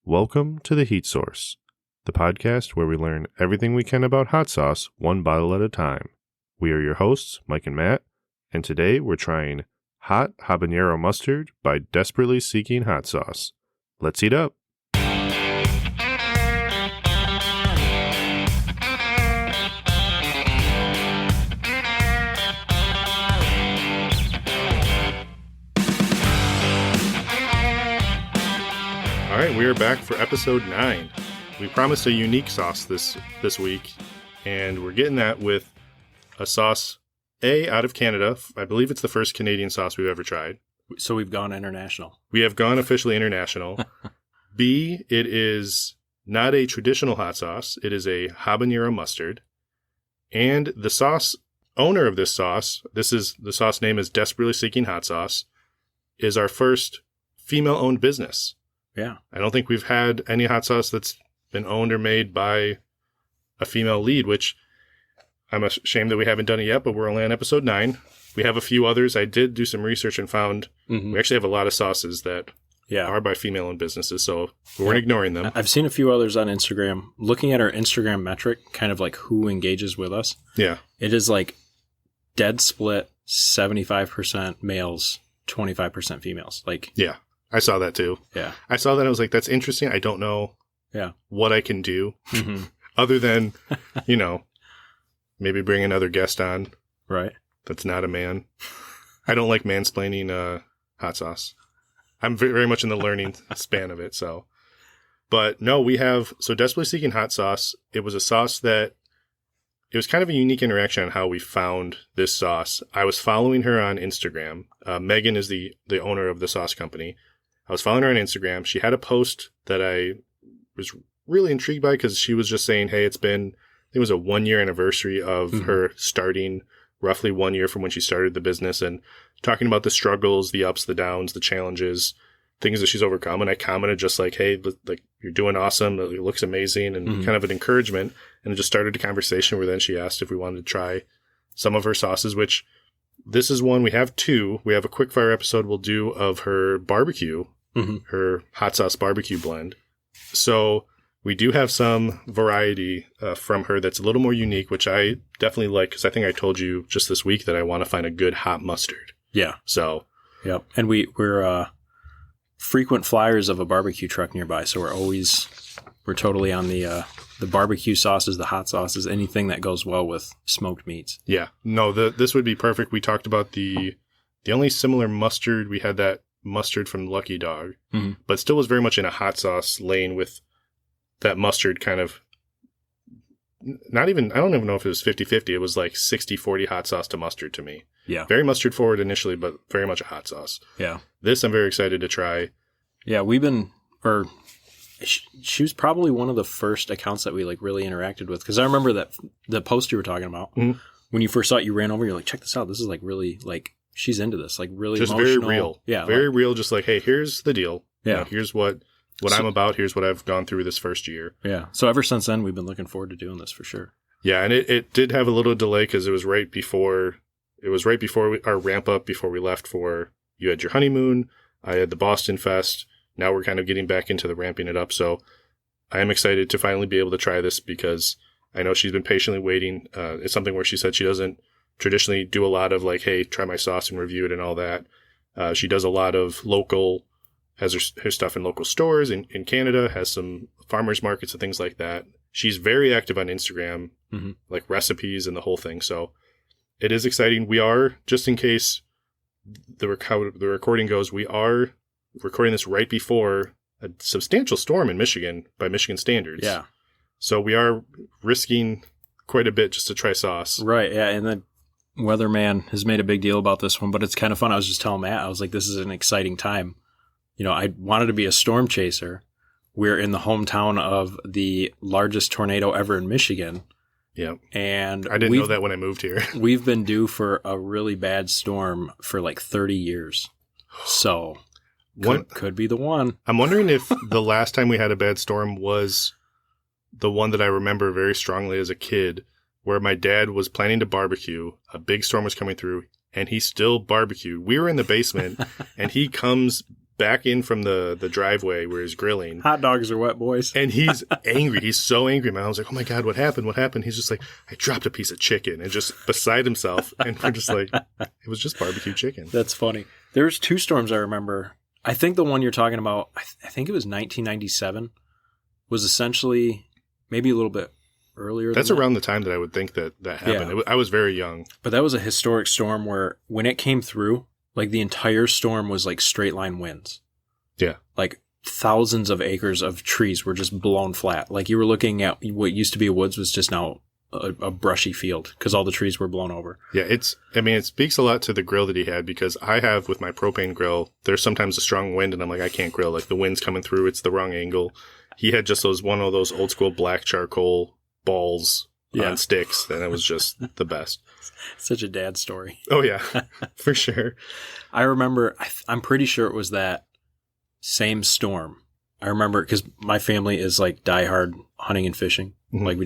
Welcome to The Heat Source, the podcast where we learn everything we can about hot sauce one bottle at a time. We are your hosts, Mike and Matt, and today we're trying Hot Habanero Mustard by Desperately Seeking Hot Sauce. Let's heat up. All right, we are back for episode 9. We promised a unique sauce this week, and we're getting that with a sauce, out of Canada. I believe it's the first Canadian sauce we've ever tried. So we've gone international. We have gone officially international. B, it is not a traditional hot sauce. It is a habanero mustard. And the sauce owner of this sauce, the sauce name is Desperately Seeking Hot Sauce, is our first female-owned business. Yeah. I don't think we've had any hot sauce that's been owned or made by a female lead, which I'm ashamed that we haven't done it yet, but we're only on episode 9. We have a few others. I did do some research and found we actually have a lot of sauces that are by female-owned businesses, so we weren't ignoring them. I've seen a few others on Instagram. Looking at our Instagram metric, kind of like who engages with us. Yeah. It is like dead split, 75% males, 25% females. Yeah. I saw that too. Yeah. I saw that. I was like, that's interesting. I don't know what I can do other than, maybe bring another guest on. Right. That's not a man. I don't like mansplaining hot sauce. I'm very much in the learning span of it. So, but no, we have, Desperately Seeking Hot Sauce. It was a sauce that, it was kind of a unique interaction on how we found this sauce. I was following her on Instagram. Megan is the owner of the sauce company. I was following her on Instagram. She had a post that I was really intrigued by because she was just saying, hey, it was a 1-year anniversary of her starting, roughly 1 year from when she started the business, and talking about the struggles, the ups, the downs, the challenges, things that she's overcome. And I commented just like, hey, you're doing awesome. It looks amazing, and kind of an encouragement. And it just started a conversation where then she asked if we wanted to try some of her sauces, which this is one. We have 2. We have a quick fire episode we'll do of her barbecue, her hot sauce barbecue blend. So we do have some variety from her that's a little more unique, which I definitely like because I think I told you just this week that I want to find a good hot mustard. Yeah. So. Yep. And we're frequent flyers of a barbecue truck nearby, so we're totally on the barbecue sauces, the hot sauces, anything that goes well with smoked meats. Yeah. No, this would be perfect. We talked about the only similar mustard, we had that mustard from Lucky Dog, but still was very much in a hot sauce lane with that mustard kind of I don't even know if it was 50-50. It was like 60-40 hot sauce to mustard to me. Yeah. Very mustard forward initially, but very much a hot sauce. Yeah. This I'm very excited to try. Yeah, she was probably one of the first accounts that we really interacted with, because I remember that the post you were talking about, when you first saw it, you ran over, you're like, check this out. This is really she's into this, really just emotional. Very real. Yeah. Very real. Just like, hey, here's the deal. Yeah. Here's what I'm about. Here's what I've gone through this first year. Yeah. So ever since then, we've been looking forward to doing this for sure. Yeah. And it did have a little delay because it was right before our ramp up before we left you had your honeymoon. I had the Boston Fest. Now we're kind of getting back into the ramping it up. So I am excited to finally be able to try this because I know she's been patiently waiting. It's something where she said she doesn't traditionally do a lot of hey, try my sauce and review it and all that. She does a lot of has her stuff in local stores in Canada, has some farmers markets and things like that. She's very active on Instagram, recipes and the whole thing. So it is exciting. We are, just in case the recording goes, we are recording this right before a substantial storm in Michigan by Michigan standards. Yeah. So we are risking quite a bit just to try sauce. Right. Yeah. And the weatherman has made a big deal about this one, but it's kind of fun. I was just telling Matt, I was like, this is an exciting time. I wanted to be a storm chaser. We're in the hometown of the largest tornado ever in Michigan. Yeah. And I didn't know that when I moved here. We've been due for a really bad storm for 30 years. So could be the one. I'm wondering if the last time we had a bad storm was the one that I remember very strongly as a kid, where my dad was planning to barbecue. A big storm was coming through, and he still barbecued. We were in the basement, and he comes back in from the driveway where he's grilling. Hot dogs are wet, boys. And he's angry. He's so angry. My mom's like, oh my God, what happened? What happened? He's just like, I dropped a piece of chicken, and just beside himself. And we're just like, it was just barbecue chicken. That's funny. There's 2 storms I remember. I think the one you're talking about, I think it was 1997, was essentially maybe a little bit earlier. That's around the time that I would think that happened. I was very young. But that was a historic storm where when it came through, like the entire storm was like straight line winds. Yeah. Like thousands of acres of trees were just blown flat. Like you were looking at what used to be a woods was just now a brushy field because all the trees were blown over. Yeah, it speaks a lot to the grill that he had, because I have with my propane grill, there's sometimes a strong wind and I'm like, I can't grill. Like the wind's coming through, it's the wrong angle. He had just one of those old school black charcoal balls on sticks, and it was just the best. Such a dad story. Oh yeah, for sure. I remember, I'm pretty sure it was that same storm. I remember because my family is like diehard hunting and fishing. Mm-hmm. Like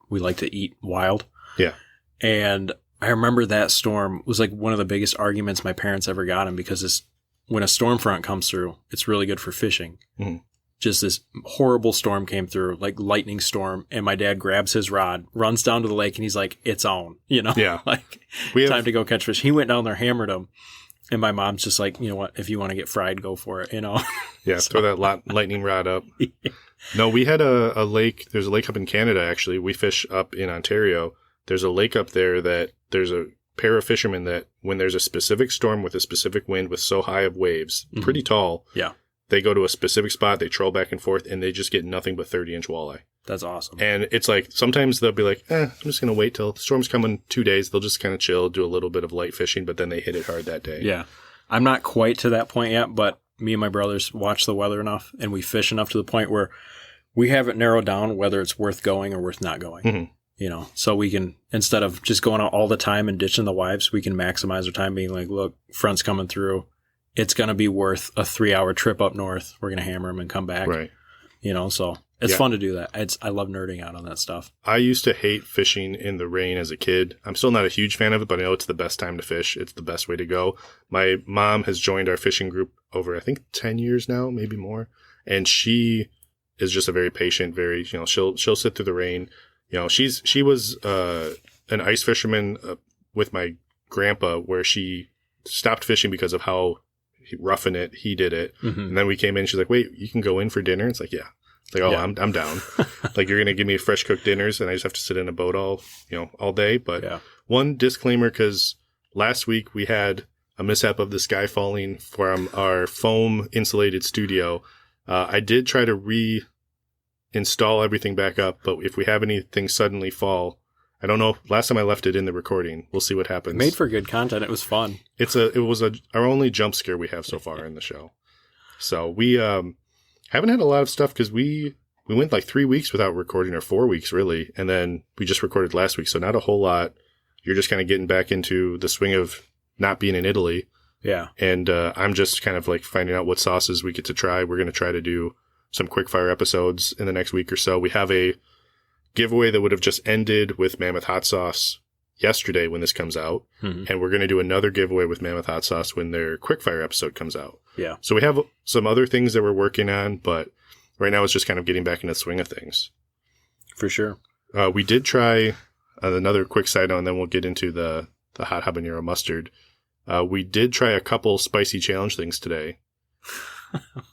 we like to eat wild. Yeah. And I remember that storm was like one of the biggest arguments my parents ever got in, because when a storm front comes through, it's really good for fishing. Mm-hmm. Just this horrible storm came through, like lightning storm, and my dad grabs his rod, runs down to the lake, and he's like, it's on, Yeah. Like, time to go catch fish. He went down there, hammered them, and my mom's just like, you know what, if you want to get fried, go for it, Yeah, throw that lightning rod up. Yeah. No, we had a lake. There's a lake up in Canada, actually. We fish up in Ontario. There's a lake up there that there's a pair of fishermen that when there's a specific storm with a specific wind with so high of waves, mm-hmm. pretty tall, yeah, they go to a specific spot, they troll back and forth, and they just get nothing but 30-inch walleye. That's awesome. And it's like sometimes they'll be like, I'm just going to wait till the storm's coming 2 days. They'll just kind of chill, do a little bit of light fishing, but then they hit it hard that day. Yeah. I'm not quite to that point yet, but me and my brothers watch the weather enough, and we fish enough to the point where we have it narrowed down whether it's worth going or worth not going. Mm-hmm. So we can, instead of just going out all the time and ditching the wives, we can maximize our time being like, look, front's coming through. It's going to be worth a 3-hour trip up north. We're going to hammer them and come back. Right. So it's fun to do that. I love nerding out on that stuff. I used to hate fishing in the rain as a kid. I'm still not a huge fan of it, but I know it's the best time to fish. It's the best way to go. My mom has joined our fishing group over, I think, 10 years now, maybe more. And she is just a very patient, very, she'll sit through the rain. She was an ice fisherman with my grandpa, where she stopped fishing because of how roughing it he did it. Mm-hmm. And then we came in, she's like, wait, you can go in for dinner? It's like, yeah. It's like, I'm down. Like, you're gonna give me fresh cooked dinners and I just have to sit in a boat all day. But one disclaimer, because last week we had a mishap of the sky falling from our foam insulated studio. I did try to reinstall everything back up, but if we have anything suddenly fall, I don't know. Last time I left it in the recording. We'll see what happens. Made for good content. It was fun. It was our only jump scare we have so far in the show. So we haven't had a lot of stuff because we went like 3 weeks without recording, or 4 weeks really, and then we just recorded last week. So not a whole lot. You're just kind of getting back into the swing of not being in Italy. Yeah. And I'm just kind of like finding out what sauces we get to try. We're going to try to do some quickfire episodes in the next week or so. We have a giveaway that would have just ended with Mammoth Hot Sauce yesterday when this comes out. Mm-hmm. And we're going to do another giveaway with Mammoth Hot Sauce when their quickfire episode comes out. Yeah. So we have some other things that we're working on, but right now it's just kind of getting back into the swing of things. For sure. We did try another quick side note, and then we'll get into the hot habanero mustard. We did try a couple spicy challenge things today.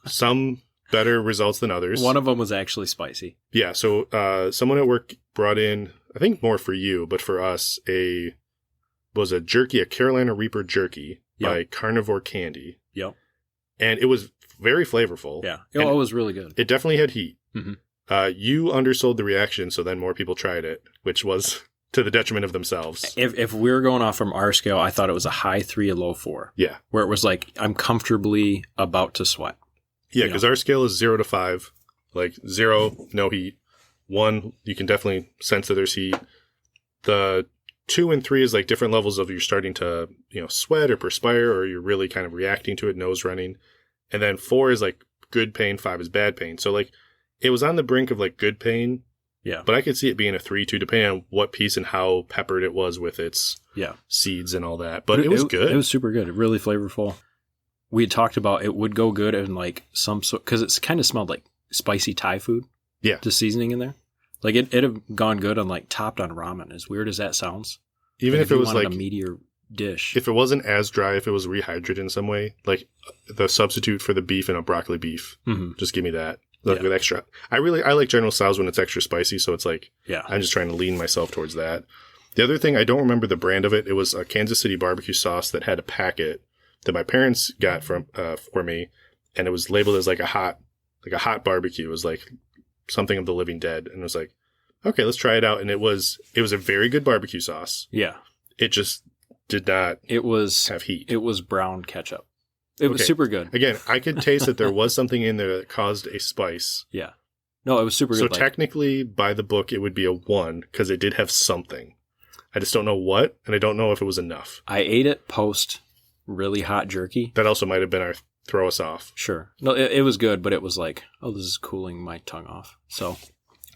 Some better results than others. One of them was actually spicy. Yeah. So someone at work brought in, I think more for you, but for us, a jerky, a Carolina Reaper jerky by Carnivore Candy. Yep. And it was very flavorful. Yeah. It was really good. It definitely had heat. Mm-hmm. You undersold the reaction, so then more people tried it, which was to the detriment of themselves. If we're going off from our scale, I thought it was a high 3, a low 4. Yeah. Where it was like, I'm comfortably about to sweat. Yeah, because our scale is 0 to 5. Like 0, no heat. 1, you can definitely sense that there's heat. The 2 and 3 is like different levels of you're starting to, sweat or perspire, or you're really kind of reacting to it, nose running. And then 4 is like good pain, 5 is bad pain. So like it was on the brink of like good pain. Yeah. But I could see it being a 3-2 depending on what piece and how peppered it was with its seeds and all that. But it was good. It was super good. Really flavorful. we had talked about it would go good in like some sort, because it's kind of smelled like spicy Thai food. Yeah. Just seasoning in there. Like it'd have gone good on like topped on ramen, as weird as that sounds. Even like if it was like like a meatier dish. if it wasn't as dry, if it was rehydrated in some way, like the substitute for the beef and a broccoli beef, just give me that. Like with extra. I like General Tso's when it's extra spicy, so it's like, I'm just trying to lean myself towards that. The other thing, I don't remember the brand of it. It was a Kansas City barbecue sauce that had a packet that my parents got for me, and it was labeled as like a hot barbecue. It was like something of the living dead, and it was like, okay, let's try it out. And it was a very good barbecue sauce. Yeah, it just did not. It was have heat. It was brown ketchup. It was super good. Again, I could taste that there was something in there that caused a spice. Yeah, no, it was super good. So technically, by the book, it would be a 1 because it did have something. I just don't know what, and I don't know if it was enough. I ate it post really hot jerky. That also might have been our throw us off. Sure. No, it was good, but it was like, oh, this is cooling my tongue off. So,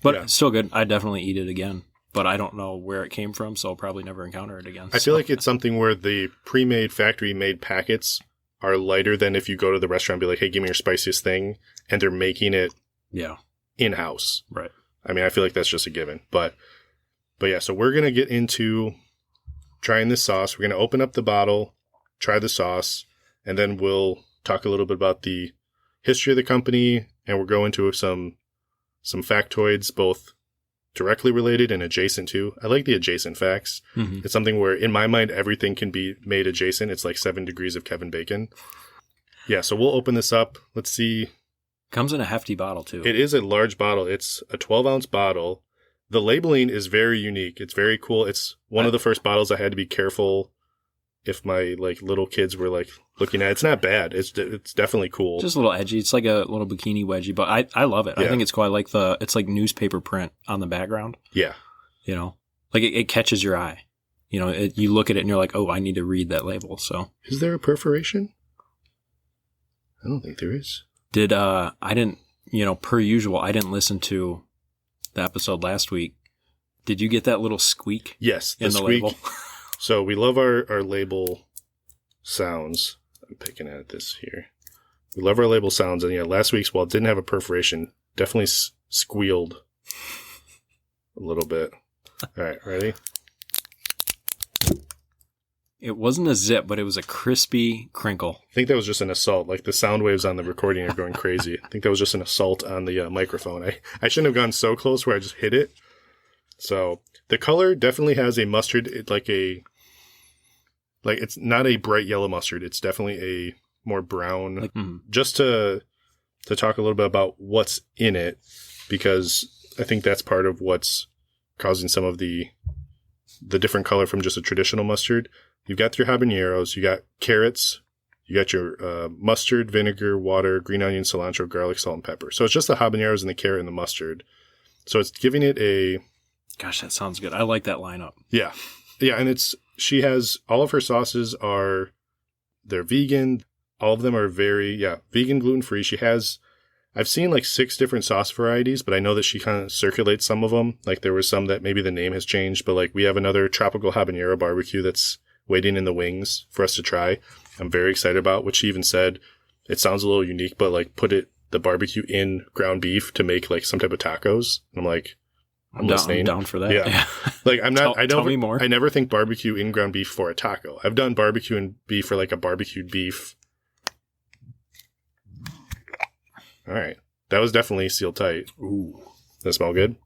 but still good. I'd definitely eat it again, but I don't know where it came from, so I'll probably never encounter it again. I feel like it's something where the pre-made, factory-made packets are lighter than if you go to the restaurant and be like, hey, give me your spiciest thing, and they're making it in-house. Right. I mean, I feel like that's just a given. But yeah, so we're going to get into trying this sauce. We're going to open up the bottle, try the sauce, and then we'll talk a little bit about the history of the company, and we'll go into some factoids, both directly related and adjacent to. I like the adjacent facts. Mm-hmm. It's something where, in my mind, everything can be made adjacent. It's like 7 degrees of Kevin Bacon. Yeah, so we'll open this up. Let's see. Comes in a hefty bottle, too. It is a large bottle. It's a 12-ounce bottle. The labeling is very unique. It's very cool. It's one of the first bottles I had to be careful if my like little kids were like looking at it. It's not bad. It's definitely cool. Just a little edgy. It's like a little bikini wedgie, but I love it. Yeah. I think it's cool. I like it's like newspaper print on the background. Yeah. You know, like it catches your eye. You know, you look at it and you're like, oh, I need to read that label. So is there a perforation? I don't think there is. I didn't, per usual, I didn't listen to the episode last week. Did you get that little squeak? Yes, the squeak. Label? So we love our label sounds. I'm picking at this here. We love our label sounds. And yeah, last week's, while it didn't have a perforation, definitely squealed a little bit. All right, ready? It wasn't a zip, but it was a crispy crinkle. I think that was just an assault. Like the sound waves on the recording are going crazy. I think that was just an assault on the microphone. I shouldn't have gone so close where I just hit it. So the color definitely has a mustard. It's not a bright yellow mustard. It's definitely a more brown. Just to talk a little bit about what's in it, because I think that's part of what's causing some of the different color from just a traditional mustard. You've got your habaneros, you got carrots, you got your mustard, vinegar, water, green onion, cilantro, garlic, salt, and pepper. So it's just the habaneros and the carrot and the mustard. So it's giving it a... Gosh, that sounds good. I like that lineup. Yeah. Yeah, and she has... All of her sauces they're vegan. All of them are vegan, gluten-free. She has... I've seen like 6 different sauce varieties, but I know that she kind of circulates some of them. Like there was some that maybe the name has changed, but like we have another tropical habanero barbecue that's waiting in the wings for us to try. I'm very excited about, which she even said it sounds a little unique, but like put the barbecue in ground beef to make like some type of tacos. And I'm like, I'm down for that. Yeah. Like I'm not, tell me more. I never think barbecue in ground beef for a taco. I've done barbecue and beef for like a barbecued beef. All right. That was definitely sealed tight. Ooh. Does that smell good?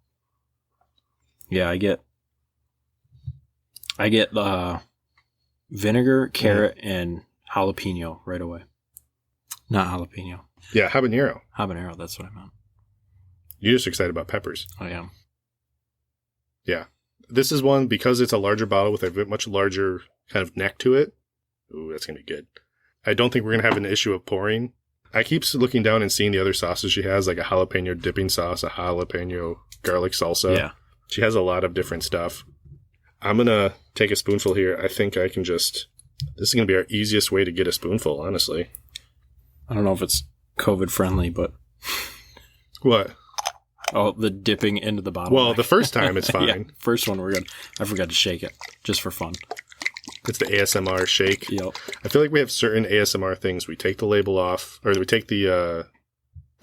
Yeah, I get vinegar, carrot, and jalapeno right away. Not jalapeno. Yeah, habanero. Habanero, that's what I meant. You're just excited about peppers. I am. Yeah. This is one, because it's a larger bottle with a much larger kind of neck to it. Ooh, that's going to be good. I don't think we're going to have an issue of pouring. I keep looking down and seeing the other sauces she has, like a jalapeno dipping sauce, a jalapeno garlic salsa. Yeah. She has a lot of different stuff. I'm going to take a spoonful here. I think I can this is going to be our easiest way to get a spoonful, honestly. I don't know if it's COVID friendly, but... What? Oh, the dipping into the bottle. Well, the first time it's fine. Yeah, first one we're good. I forgot to shake it, just for fun. It's the ASMR shake. Yep. I feel like we have certain ASMR things. We take the label off, or we take the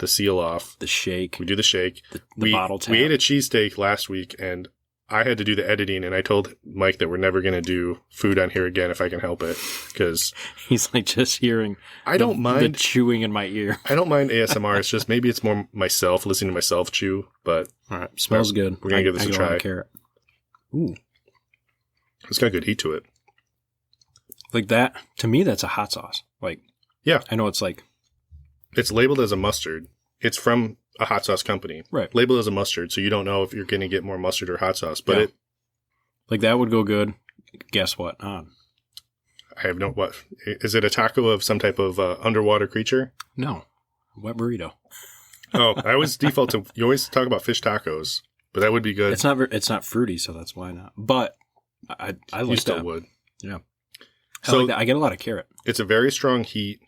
seal off. The shake. We do the shake. The bottle tap. We ate a cheesesteak last week, and I had to do the editing, and I told Mike that we're never going to do food on here again if I can help it, because he's like just hearing. I don't mind the chewing in my ear. I don't mind ASMR. It's just maybe it's more myself listening to myself chew. But all right, smells good. We're gonna give this a try. Carrot. Ooh, it's got good heat to it. Like that to me, that's a hot sauce. Like, yeah, I know it's like it's labeled as a mustard. It's from a hot sauce company, right? Labeled as a mustard, so you don't know if you're going to get more mustard or hot sauce. But like that would go good. Guess what? I have no what. Is it a taco of some type of underwater creature? No, wet burrito. Oh, I always default to. You always talk about fish tacos, but that would be good. It's not fruity, so that's why not. But I like you still that. Would. Yeah. So like that. I get a lot of carrot. It's a very strong heat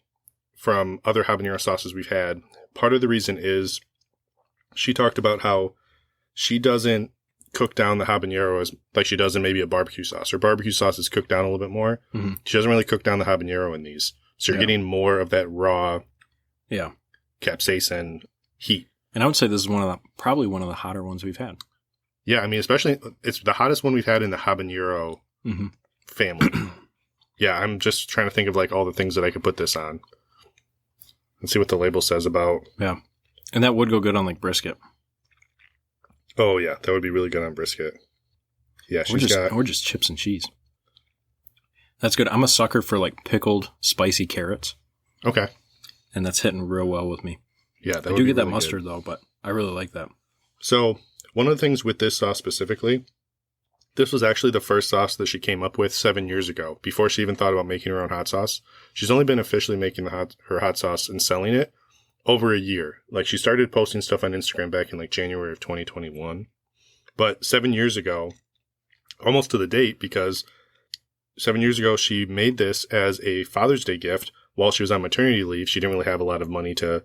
from other habanero sauces we've had. Part of the reason is she talked about how she doesn't cook down the habanero as like she does in maybe a barbecue sauce. Her barbecue sauce is cooked down a little bit more. Mm-hmm. She doesn't really cook down the habanero in these. So you're getting more of that raw capsaicin heat. And I would say this is probably one of the hotter ones we've had. Yeah, I mean, especially it's the hottest one we've had in the habanero family. Yeah, I'm just trying to think of like all the things that I could put this on. And see what the label says about. Yeah. And that would go good on like brisket. Oh, yeah. That would be really good on brisket. Yeah, or just chips and cheese. That's good. I'm a sucker for like pickled spicy carrots. Okay. And that's hitting real well with me. Yeah, I do get that mustard though, but I really like that. So one of the things with this sauce specifically, this was actually the first sauce that she came up with 7 years ago, before she even thought about making her own hot sauce. She's only been officially making her hot sauce and selling it over a year. Like she started posting stuff on Instagram back in like January of 2021. But 7 years ago, almost to the date, because 7 years ago she made this as a Father's Day gift while she was on maternity leave. She didn't really have a lot of money to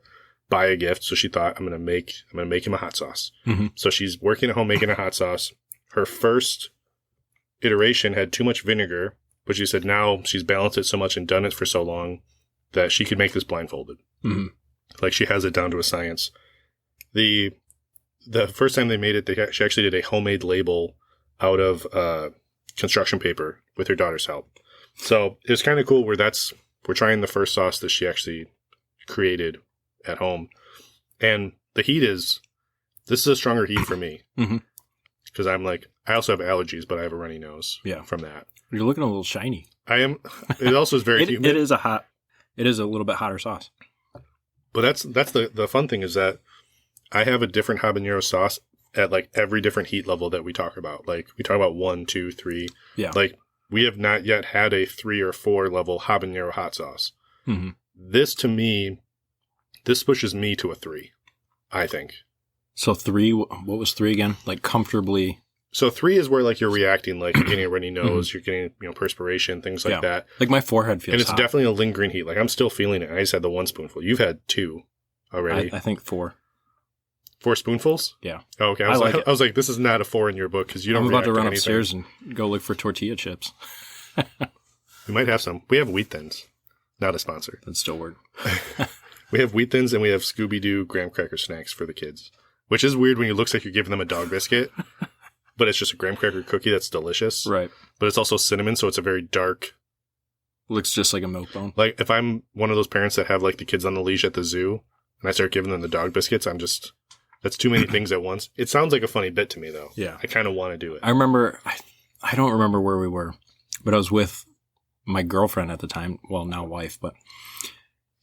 buy a gift, so she thought, I'm gonna make him a hot sauce. Mm-hmm. So she's working at home making a hot sauce. Her first iteration had too much vinegar, but she said now she's balanced it so much and done it for so long that she could make this blindfolded. Mm-hmm. Like she has it down to a science. The first time they made it, she actually did a homemade label out of construction paper with her daughter's help. So it was kind of cool where we're trying the first sauce that she actually created at home. And the heat this is a stronger heat for me. Mm-hmm. Because I also have allergies, but I have a runny nose from that. You're looking a little shiny. I am. It also is very humid. It is a little bit hotter sauce. But that's the fun thing is that I have a different habanero sauce at like every different heat level that we talk about. Like we talk about 1, 2, 3. Yeah. Like we have not yet had a 3 or 4 level habanero hot sauce. Mm-hmm. This pushes me to a 3, I think. So 3, what was 3 again? Like comfortably. So 3 is where like you're reacting, like you're getting a runny nose, you're getting perspiration, things like that. Like my forehead feels and it's hot. Definitely a lingering heat. Like I'm still feeling it. I just had the 1 spoonful. You've had 2 already. I think 4. 4 spoonfuls? Yeah. Oh, okay. I was like, this is not a 4 in your book because you don't. I'm about to run upstairs and go look for tortilla chips. We might have some. We have Wheat Thins. Not a sponsor. That'd still work. We have Wheat Thins and we have Scooby-Doo graham cracker snacks for the kids. Which is weird when it looks like you're giving them a dog biscuit, but it's just a graham cracker cookie that's delicious. Right. But it's also cinnamon, so it's a very dark. Looks just like a milk bone. Like if I'm one of those parents that have like the kids on the leash at the zoo and I start giving them the dog biscuits, that's too many things at once. It sounds like a funny bit to me though. Yeah. I kind of want to do it. I remember, I don't remember where we were, but I was with my girlfriend at the time. Well, now wife,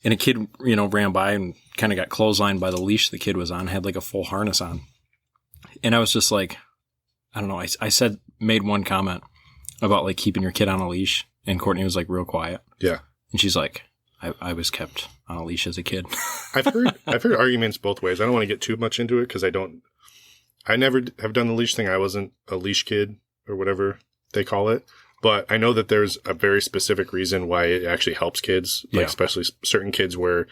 and a kid, ran by and kind of got clotheslined by the leash the kid was on, had like a full harness on. And I was just like, I don't know. I made one comment about like keeping your kid on a leash. And Courtney was like real quiet. Yeah. And she's like, I was kept on a leash as a kid. I've heard arguments both ways. I don't want to get too much into it because I never have done the leash thing. I wasn't a leash kid or whatever they call it. But I know that there's a very specific reason why it actually helps kids, like especially certain kids where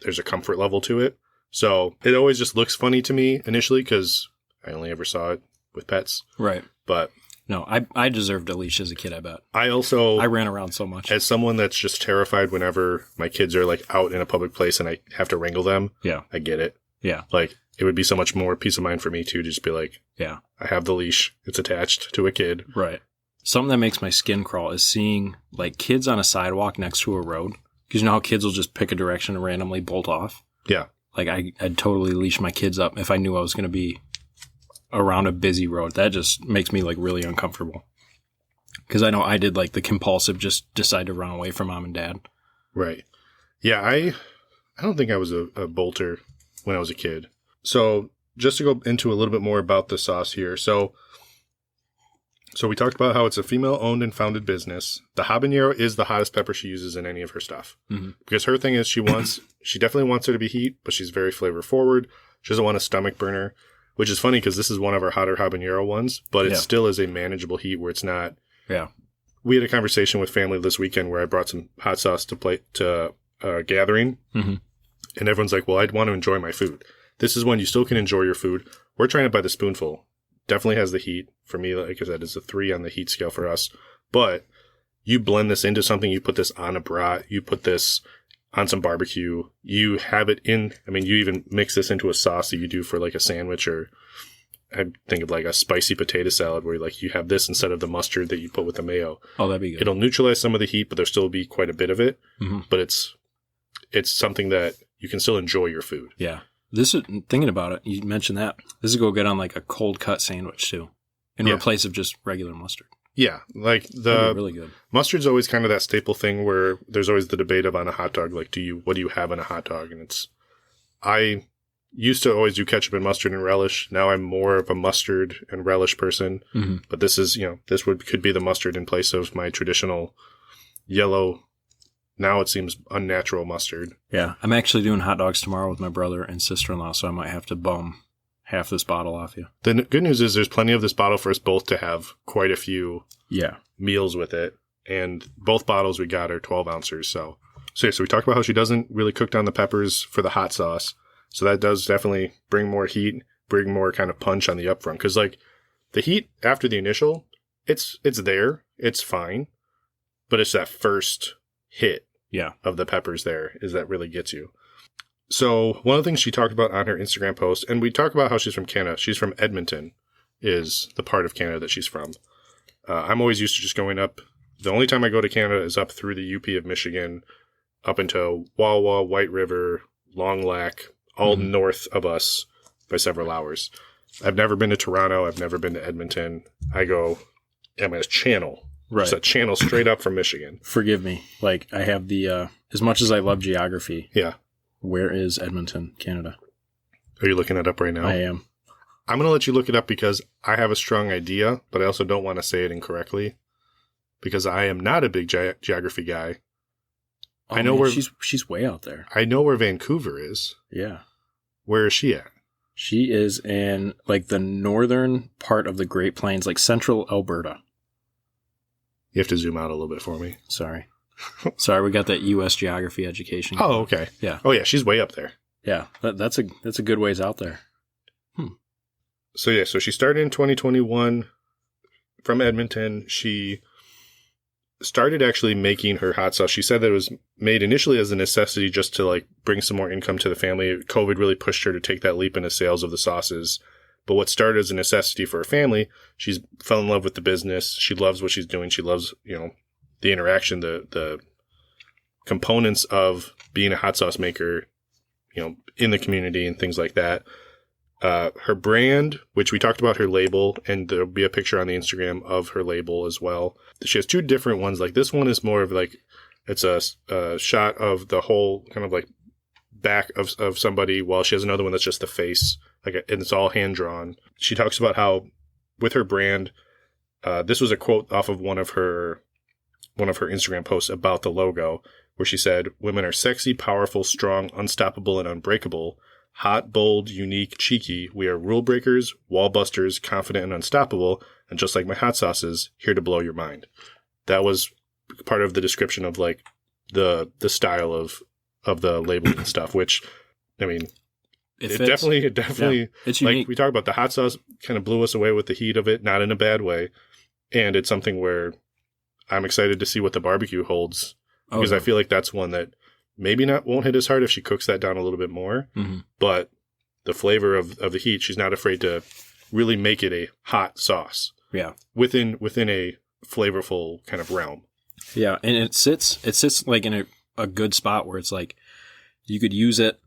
there's a comfort level to it. So it always just looks funny to me initially because I only ever saw it with pets. Right. But No, I deserved a leash as a kid, I bet. I ran around so much. as someone that's just terrified whenever my kids are like out in a public place and I have to wrangle them. Yeah. I get it. Yeah. Like it would be so much more peace of mind for me too, to just be like, yeah, I have the leash. It's attached to a kid. Right. Something that makes my skin crawl is seeing like kids on a sidewalk next to a road. Because you know how kids will just pick a direction and randomly bolt off? Yeah. Like I'd totally leash my kids up if I knew I was going to be around a busy road. That just makes me like really uncomfortable. Because I know I did like the compulsive just decide to run away from mom and dad. Right. Yeah, I don't think I was a bolter when I was a kid. So just to go into a little bit more about the sauce here. So we talked about how it's a female-owned and founded business. The habanero is the hottest pepper she uses in any of her stuff. Mm-hmm. Because her thing is she definitely wants there to be heat, but she's very flavor-forward. She doesn't want a stomach burner, which is funny because this is one of our hotter habanero ones, but it still is a manageable heat where it's not. Yeah. We had a conversation with family this weekend where I brought some hot sauce to a gathering, and everyone's like, well, I'd want to enjoy my food. This is when you still can enjoy your food. We're trying it by the spoonful. Definitely has the heat. For me, like I said, it's a 3 on the heat scale for us. But you blend this into something. You put this on a brat. You put this on some barbecue. You have it in. I mean, you even mix this into a sauce that you do for like a sandwich, or I think of like a spicy potato salad where like you have this instead of the mustard that you put with the mayo. Oh, that'd be good. It'll neutralize some of the heat, but there'll still be quite a bit of it. Mm-hmm. But it's something that you can still enjoy your food. Yeah. This is, thinking about it, you mentioned that. This is go good on like a cold cut sandwich too, in replace of just regular mustard. Yeah, like really good. Mustard's always kind of that staple thing where there's always the debate of on a hot dog, like what do you have in a hot dog? And I used to always do ketchup and mustard and relish. Now I'm more of a mustard and relish person. Mm-hmm. But this is, this could be the mustard in place of my traditional yellow. Now it seems unnatural mustard. Yeah. I'm actually doing hot dogs tomorrow with my brother and sister-in-law, so I might have to bum half this bottle off you. The good news is there's plenty of this bottle for us both to have quite a few meals with it. And both bottles we got are 12 ounces. So we talked about how she doesn't really cook down the peppers for the hot sauce. So that does definitely bring more heat, bring more kind of punch on the upfront. Because like the heat after the initial, it's there. It's fine. But it's that first hit of the peppers there is that really gets you. So one of the things she talked about on her Instagram post, and we talk about how she's from Canada. She's from Edmonton is the part of Canada that she's from. I'm always used to just going up. The only time I go to Canada is up through the UP of Michigan, up into Wawa, White River, Long Lac, all north of us by several hours. I've never been to Toronto. I've never been to Edmonton. I'm a channel. Right. Just a channel straight up from Michigan. Forgive me. Like, I have the, as much as I love geography. Yeah. Where is Edmonton, Canada? Are you looking it up right now? I am. I'm going to let you look it up because I have a strong idea, but I also don't want to say it incorrectly because I am not a big geography guy. Oh, I know where she's way out there. I know where Vancouver is. Yeah. Where is she at? She is in like the northern part of the Great Plains, like central Alberta. You have to zoom out a little bit for me. Sorry, we got that U.S. geography education. Oh, okay. Yeah. Oh, yeah. She's way up there. Yeah, that's a good ways out there. So she started in 2021 from Edmonton. She started actually making her hot sauce. She said that it was made initially as a necessity just to like bring some more income to the family. COVID really pushed her to take that leap into sales of the sauces. But what started as a necessity for her family, she's fell in love with the business. She loves what she's doing. She loves, the interaction, the components of being a hot sauce maker, in the community and things like that. Her brand, which we talked about her label, and there'll be a picture on the Instagram of her label as well. She has two different ones. Like this one is more of like, it's a shot of the whole kind of like back of somebody, while she has another one that's just the face, and it's all hand drawn. She talks about how with her brand, this was a quote off of one of her Instagram posts about the logo, where she said, "Women are sexy, powerful, strong, unstoppable, and unbreakable. Hot, bold, unique, cheeky. We are rule breakers, wall busters, confident and unstoppable, and just like my hot sauces, here to blow your mind." That was part of the description of like the style of the labeling and stuff, which, I mean, it definitely, yeah, it's unique. Like we talked about, the hot sauce kind of blew us away with the heat of it, not in a bad way. And it's something where I'm excited to see what the barbecue holds, because I feel like that's one that maybe won't hit as hard if she cooks that down a little bit more. Mm-hmm. But the flavor of the heat, she's not afraid to really make it a hot sauce. Yeah. Within a flavorful kind of realm. Yeah, and it sits like in a good spot where it's like you could use it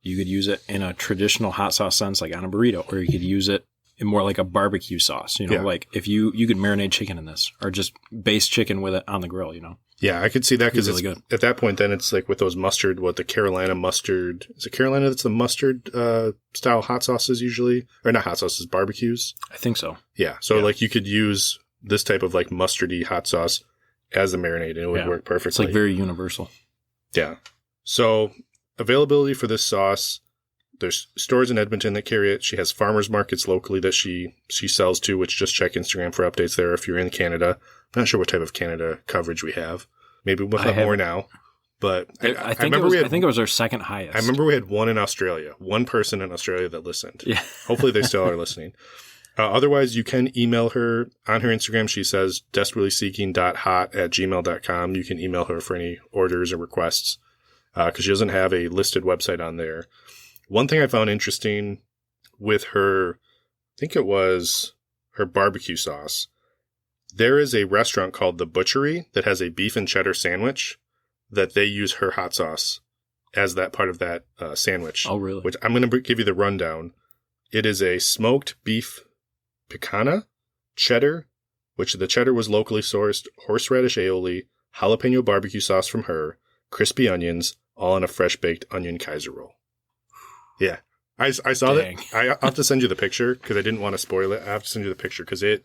in a traditional hot sauce sense, like on a burrito, or you could use it in more like a barbecue sauce, like if you could marinate chicken in this, or just base chicken with it on the grill, Yeah, I could see that, because really good. At that point, then it's like with those mustard, the Carolina mustard, is it Carolina that's the mustard style hot sauces usually? Or not hot sauces, barbecues? I think so. Yeah, so like you could use this type of like mustardy hot sauce as the marinade, and it would work perfectly. It's like very universal. Yeah. So availability for this sauce, there's stores in Edmonton that carry it. She has farmers markets locally that she sells to, which just check Instagram for updates there if you're in Canada. I'm not sure what type of Canada coverage we have. Maybe we'll have more now. But I think it was our second highest. I remember we had one in Australia, one person in Australia that listened. Yeah. Hopefully they still are listening. Otherwise, you can email her on her Instagram. She says desperatelyseeking.hot@gmail.com. You can email her for any orders or requests, because she doesn't have a listed website on there. One thing I found interesting with her, I think it was her barbecue sauce. There is a restaurant called The Butchery that has a beef and cheddar sandwich that they use her hot sauce as that part of that sandwich. Oh, really? Which I'm going to give you the rundown. It is a smoked beef picanha, cheddar, which the cheddar was locally sourced, horseradish aioli, jalapeno barbecue sauce from her, crispy onions, all on a fresh baked onion Kaiser roll. Yeah. I saw that. I'll have to send you the picture because I didn't want to spoil it. I have to send you the picture because it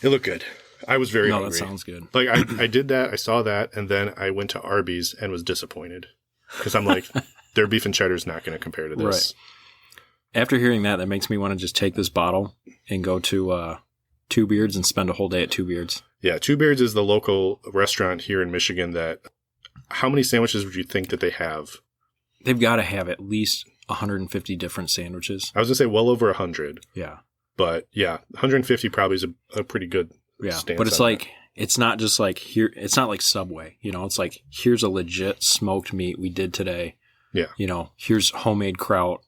looked good. I was very hungry. That sounds good. Like I did that. I saw that. And then I went to Arby's and was disappointed because I'm like, their beef and cheddar is not going to compare to this. Right. After hearing that makes me want to just take this bottle and go to Two Beards and spend a whole day at Two Beards. Yeah. Two Beards is the local restaurant here in Michigan that, how many sandwiches would you think that they have? They've got to have at least 150 different sandwiches. I was going to say well over 100. Yeah. But yeah, 150 probably is a pretty good stance. But it's like, it's not just like here, it's not like Subway, it's like, here's a legit smoked meat we did today. Yeah. Here's homemade kraut.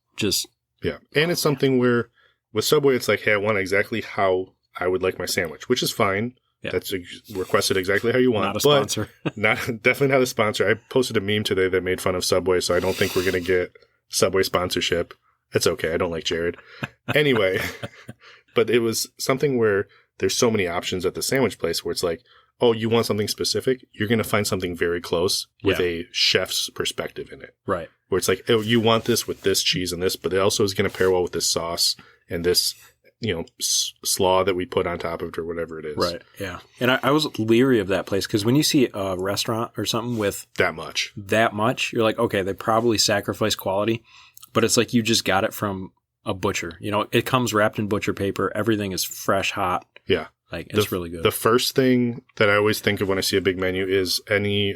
Yeah. And it's something where with Subway, it's like, hey, I want exactly how I would like my sandwich, which is fine. Yeah. That's requested exactly how you want. Not a sponsor. Definitely not a sponsor. I posted a meme today that made fun of Subway, so I don't think we're going to get Subway sponsorship. It's okay. I don't like Jared. Anyway, but it was something where there's so many options at the sandwich place where it's like, oh, you want something specific? You're going to find something very close with a chef's perspective in it. Right. Where it's like, oh, you want this with this cheese and this, but it also is going to pair well with this sauce and this, slaw that we put on top of it or whatever it is. Right. Yeah. And I was leery of that place because when you see a restaurant or something with that much, you're like, okay, they probably sacrifice quality, but it's like you just got it from a butcher. It comes wrapped in butcher paper. Everything is fresh, hot. Yeah. Like it's really good. The first thing that I always think of when I see a big menu is any,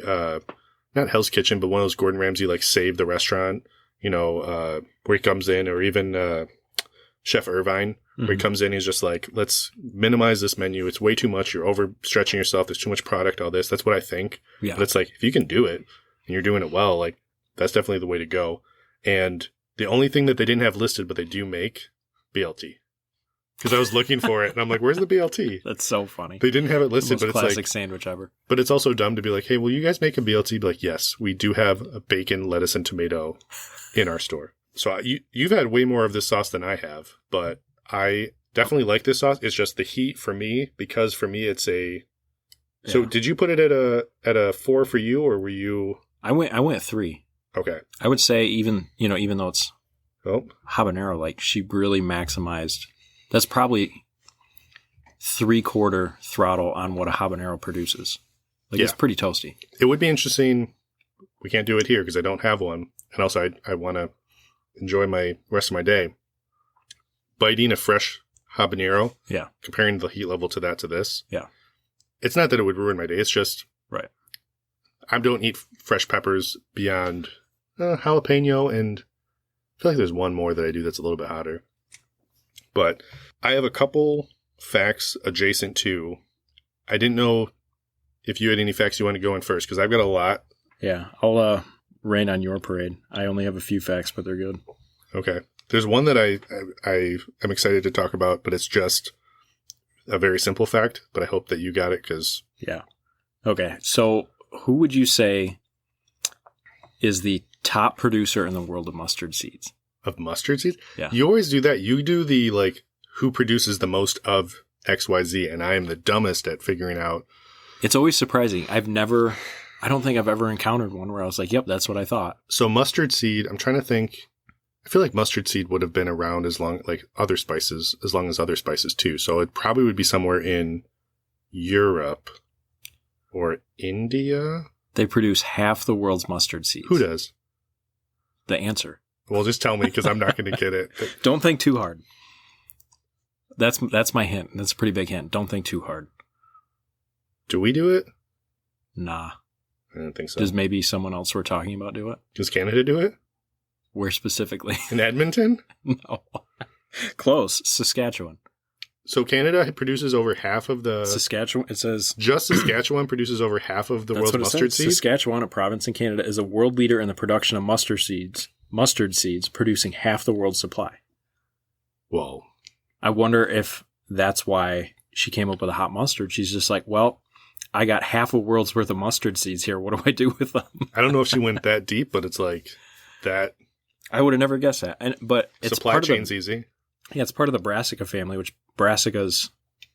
not Hell's Kitchen, but one of those Gordon Ramsay, like Save the Restaurant, where he comes in, or even Chef Irvine, where he comes in, he's just like, let's minimize this menu. It's way too much. You're overstretching yourself. There's too much product, all this. That's what I think. Yeah. But it's like, if you can do it and you're doing it well, like that's definitely the way to go. And the only thing that they didn't have listed, but they do make, BLT. Because I was looking for it and I'm like, where's the BLT? That's so funny. They didn't have it listed, but it's classic like sandwich ever. But it's also dumb to be like, hey, will you guys make a BLT? Be like, yes, we do have a bacon, lettuce, and tomato in our store. So you've had way more of this sauce than I have, but I definitely like this sauce. It's just the heat for me, because for me it's a. So did you put it at a 4 for you, or were you? I went 3. Okay. I would say even though it's habanero, like she really maximized. That's probably 3/4 throttle on what a habanero produces. Like it's pretty toasty. It would be interesting. We can't do it here because I don't have one, and also I want to enjoy my rest of my day. Biting a fresh habanero. Yeah. Comparing the heat level to this. Yeah. It's not that it would ruin my day. It's just right. I don't eat fresh peppers beyond jalapeno, and I feel like there's one more that I do that's a little bit hotter. But I have a couple facts adjacent to. I didn't know if you had any facts you want to go in first, because I've got a lot. Yeah, I'll rain on your parade. I only have a few facts, but they're good. Okay. There's one that I am excited to talk about, but it's just a very simple fact, but I hope that you got it because... Yeah. Okay. So who would you say is the top producer in the world of mustard seeds? Of mustard seeds? Yeah. You always do that. You do the, like, who produces the most of XYZ, and I am the dumbest at figuring out. It's always surprising. I don't think I've ever encountered one where I was like, yep, that's what I thought. So mustard seed, I'm trying to think... I feel like mustard seed would have been around as long as other spices too. So it probably would be somewhere in Europe or India. They produce half the world's mustard seeds. Who does? The answer. Well, just tell me because I'm not going to get it. Don't think too hard. That's my hint. That's a pretty big hint. Don't think too hard. Do we do it? Nah. I don't think so. Does maybe someone else we're talking about do it? Does Canada do it? Where specifically? In Edmonton? No. Close. Saskatchewan. So Canada produces over half of the... Saskatchewan, it says... Just Saskatchewan produces over half of the world's mustard seeds? Saskatchewan, a province in Canada, is a world leader in the production of mustard seeds, producing half the world's supply. Whoa. I wonder if that's why she came up with a hot mustard. She's just like, well, I got half a world's worth of mustard seeds here. What do I do with them? I don't know if she went that deep, but it's like that... I would have never guessed that. But it's supply part chain's of easy. Yeah, it's part of the brassica family, which brassicas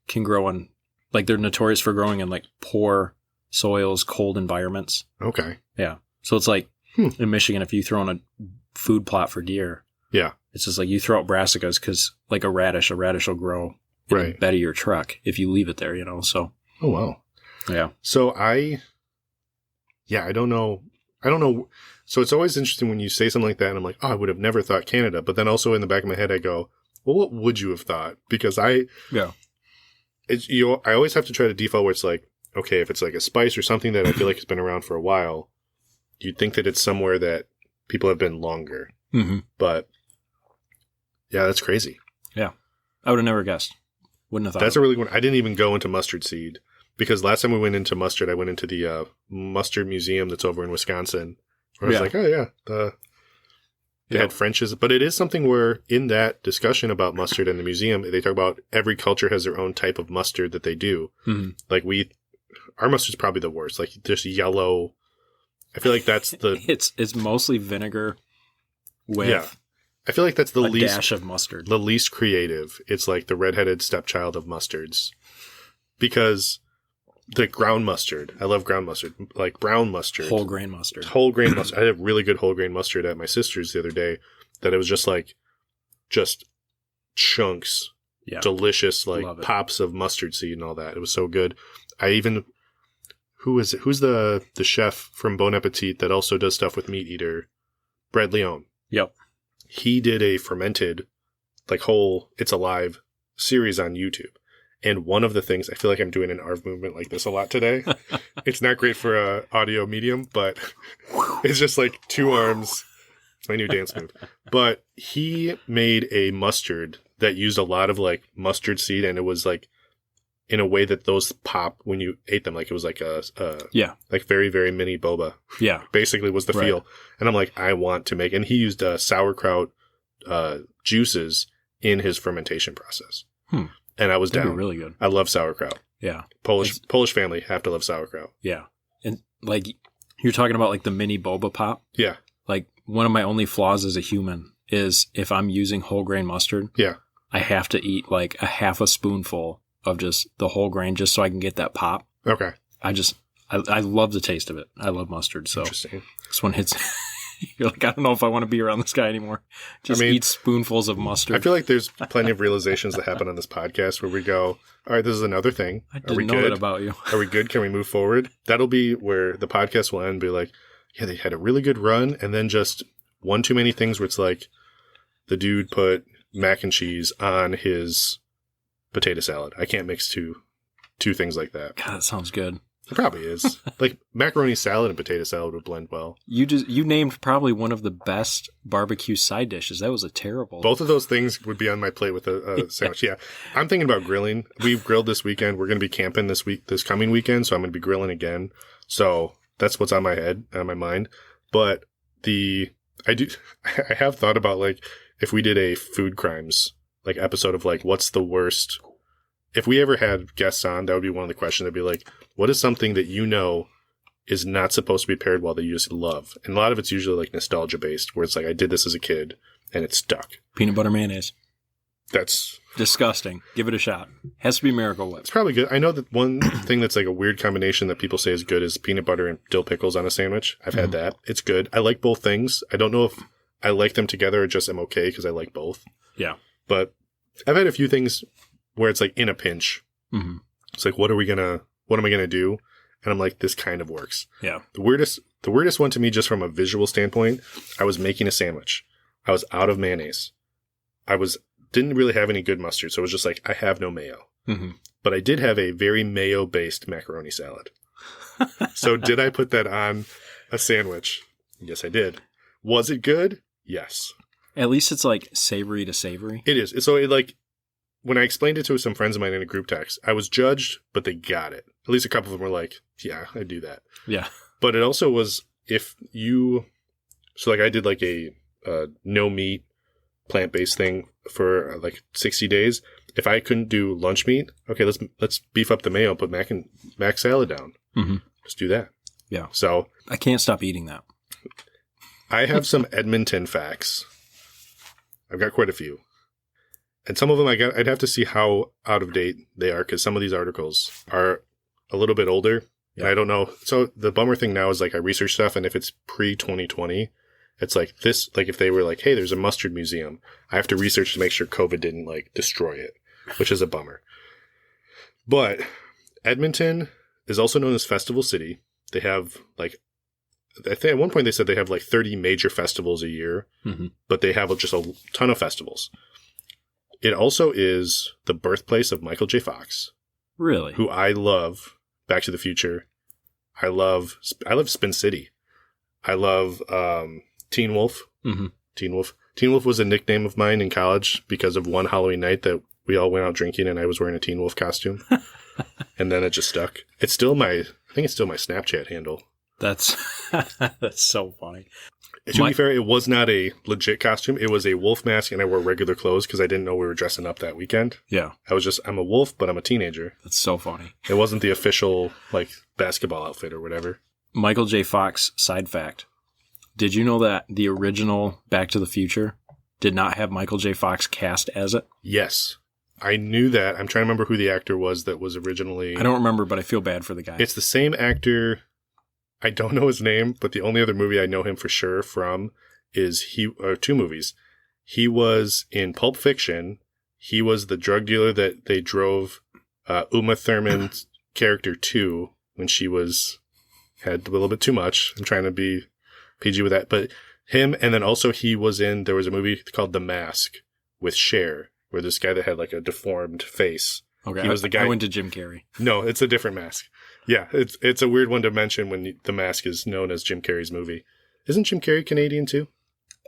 can grow in, like they're notorious for growing in like poor soils, cold environments. Okay. Yeah. So it's like in Michigan, if you throw in a food plot for deer, yeah, it's just like you throw out brassicas because like a radish will grow in the bed of your truck if you leave it there, you know. So. Oh wow. Yeah. So I don't know. So it's always interesting when you say something like that, and I'm like, oh, I would have never thought Canada. But then also in the back of my head, I go, well, what would you have thought? Because I always have to try to default where it's like, okay, if it's like a spice or something that I feel like has been around for a while, you'd think that it's somewhere that people have been longer. Mm-hmm. But yeah, that's crazy. Yeah. I would have never guessed. Wouldn't have thought. That's a really good one. I didn't even go into mustard seed because last time we went into mustard, I went into the mustard museum that's over in Wisconsin. Where I was like, oh yeah, they had French's, but it is something where in that discussion about mustard in the museum, they talk about every culture has their own type of mustard that they do. Mm-hmm. Like our mustard's probably the worst, like just yellow. I feel like that's it's mostly vinegar with I feel like that's the least dash of mustard. The least creative. It's like the redheaded stepchild of mustards. Because the ground mustard. I love ground mustard. Like brown mustard. Whole grain mustard. I had a really good whole grain mustard at my sister's the other day that it was just chunks. Yeah. Delicious, like pops of mustard seed and all that. It was so good. Who is it? Who's the chef from Bon Appetit that also does stuff with Meat Eater? Brad Leone. Yep. He did a fermented, like whole It's Alive series on YouTube. And one of the things, I feel like I'm doing an arm movement like this a lot today. It's not great for a audio medium, but it's just like two arms. It's my new dance move. But he made a mustard that used a lot of like mustard seed, and it was like in a way that those pop when you ate them. Like it was like like very, very mini boba. Yeah. Basically was the feel. And I'm like, I want to make, and he used sauerkraut juices in his fermentation process. And I was down. That'd be really good. I love sauerkraut. Yeah. Polish family have to love sauerkraut. Yeah. And like you're talking about like the mini boba pop. Yeah. Like one of my only flaws as a human is if I'm using whole grain mustard. Yeah. I have to eat like a half a spoonful of just the whole grain just so I can get that pop. Okay. I love the taste of it. I love mustard. So interesting. This one hits. You're like, I don't know if I want to be around this guy anymore. Eat spoonfuls of mustard. I feel like there's plenty of realizations that happen on this podcast where we go, all right, this is another thing. I didn't know that about you. Are we good? Can we move forward? That'll be where the podcast will end and be like, yeah, they had a really good run. And then just one too many things where it's like the dude put mac and cheese on his potato salad. I can't mix two things like that. God, that sounds good. It probably is. Like macaroni salad and potato salad would blend well. You named probably one of the best barbecue side dishes. That was a terrible. Both of those things would be on my plate with a sandwich. Yeah. I'm thinking about grilling. We've grilled this weekend. We're going to be camping this coming weekend, so I'm going to be grilling again. So that's what's on my mind. But I have thought about like if we did a food crimes like episode of like what's the worst. If we ever had guests on, that would be one of the questions. That'd be like, what is something that you know is not supposed to be paired well that you just love? And a lot of it's usually like nostalgia based, where it's like I did this as a kid and it stuck. Peanut butter mayonnaise. That's disgusting. Give it a shot. Has to be Miracle Whip. It's probably good. I know that one thing that's like a weird combination that people say is good is peanut butter and dill pickles on a sandwich. I've had that. It's good. I like both things. I don't know if I like them together or just am okay because I like both. Yeah. But I've had a few things where it's like in a pinch. Mm-hmm. It's like, what am I going to do? And I'm like, this kind of works. Yeah. The weirdest one to me, just from a visual standpoint, I was making a sandwich. I was out of mayonnaise. Didn't really have any good mustard. So it was just like, I have no mayo. Mm-hmm. But I did have a very mayo-based macaroni salad. So did I put that on a sandwich? Yes, I did. Was it good? Yes. At least it's like savory to savory. It is. So it like, when I explained it to some friends of mine in a group text, I was judged, but they got it. At least a couple of them were like, yeah, I do that. Yeah. But it also was so like I did like a no meat plant-based thing for like 60 days. If I couldn't do lunch meat, okay, let's beef up the mayo, put mac salad down. Mm-hmm. Just do that. Yeah. So I can't stop eating that. I have some Edmonton facts. I've got quite a few. And some of them I'd have to see how out of date they are because some of these articles are a little bit older. Yeah. And I don't know. So the bummer thing now is like I research stuff and if it's pre-2020, it's like this, like if they were like, hey, there's a mustard museum, I have to research to make sure COVID didn't like destroy it, which is a bummer. But Edmonton is also known as Festival City. They have like, I think at one point they said they have like 30 major festivals a year, but they have just a ton of festivals. It also is the birthplace of Michael J. Fox. Really? Who I love. Back to the Future. I love Spin City. I love Teen Wolf. Mm-hmm. Teen Wolf. Teen Wolf was a nickname of mine in college because of one Halloween night that we all went out drinking and I was wearing a Teen Wolf costume. And then it just stuck. I think it's still my Snapchat handle. That's so funny. To be fair, it was not a legit costume. It was a wolf mask, and I wore regular clothes because I didn't know we were dressing up that weekend. Yeah. I'm a wolf, but I'm a teenager. That's so funny. It wasn't the official, like, basketball outfit or whatever. Michael J. Fox, side fact. Did you know that the original Back to the Future did not have Michael J. Fox cast as it? Yes. I knew that. I'm trying to remember who the actor was that was originally... I don't remember, but I feel bad for the guy. It's the same actor... I don't know his name, but the only other movie I know him for sure from is two movies. He was in Pulp Fiction. He was the drug dealer that they drove Uma Thurman's character to when she had a little bit too much. I'm trying to be PG with that, but him, and then also there was a movie called The Mask with Cher, where this guy that had like a deformed face. Okay, he was the guy. I went to Jim Carrey. No, it's a different mask. Yeah, it's a weird one to mention when The Mask is known as Jim Carrey's movie. Isn't Jim Carrey Canadian too?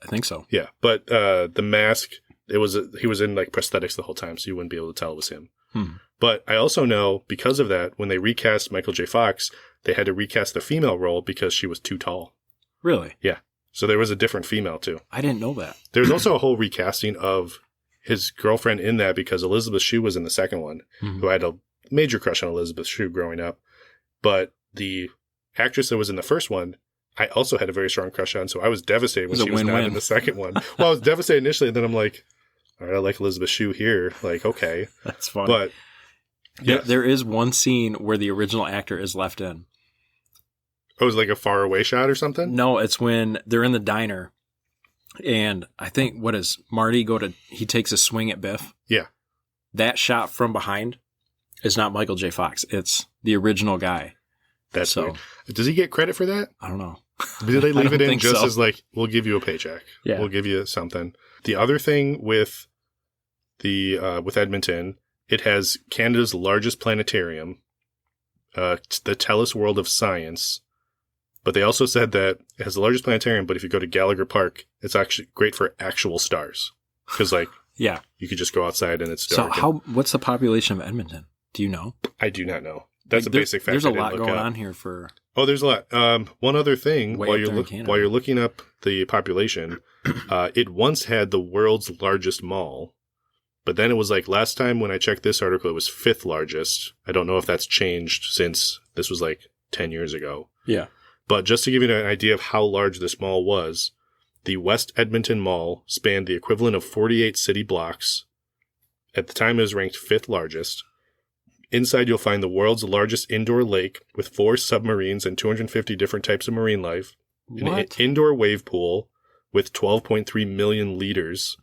I think so. Yeah, but The Mask, he was in like prosthetics the whole time, so you wouldn't be able to tell it was him. But I also know because of that, when they recast Michael J. Fox, they had to recast the female role because she was too tall. Really? Yeah. So there was a different female too. I didn't know that. There's also a whole recasting of his girlfriend in that because Elizabeth Shue was in the second one, who had a major crush on Elizabeth Shue growing up. But the actress that was in the first one, I also had a very strong crush on, so I was devastated when she was not in the second one. Well, I was devastated initially, and then I'm like, all right, I like Elizabeth Shue here. Like, okay. That's funny. But yeah. There is one scene where the original actor is left in. Oh, it was like a far away shot or something? No, it's when they're in the diner, and I think, Marty he takes a swing at Biff? Yeah. That shot from behind is not Michael J. Fox. It's the original guy. That's weird. Does he get credit for that? I don't know. Did they leave it in just so. as like, we'll give you a paycheck. Yeah. We'll give you something. The other thing with with Edmonton, it has Canada's largest planetarium. the Tellus World of Science. But they also said that it has the largest planetarium, but if you go to Gallagher Park, it's actually great for actual stars. Because, like, Yeah. you could just go outside and it's So dark. what's the population of Edmonton? Do you know? I do not know. That's Like, a basic fact. There's a I didn't lot look going up. on here for... Oh, there's a lot. One other thing, Way while up you're there in Canada. while you're looking up the population, it once had the world's largest mall, but then it was like last time when I checked this article, it was fifth largest. I don't know if that's changed since this was like 10 years ago. Yeah. But just to give you an idea of how large this mall was, the West Edmonton Mall spanned the equivalent of 48 city blocks. At the time, it was ranked fifth largest. Inside, you'll find the world's largest indoor lake with 4 submarines and 250 different types of marine life. An What? indoor wave pool with 12.3 million liters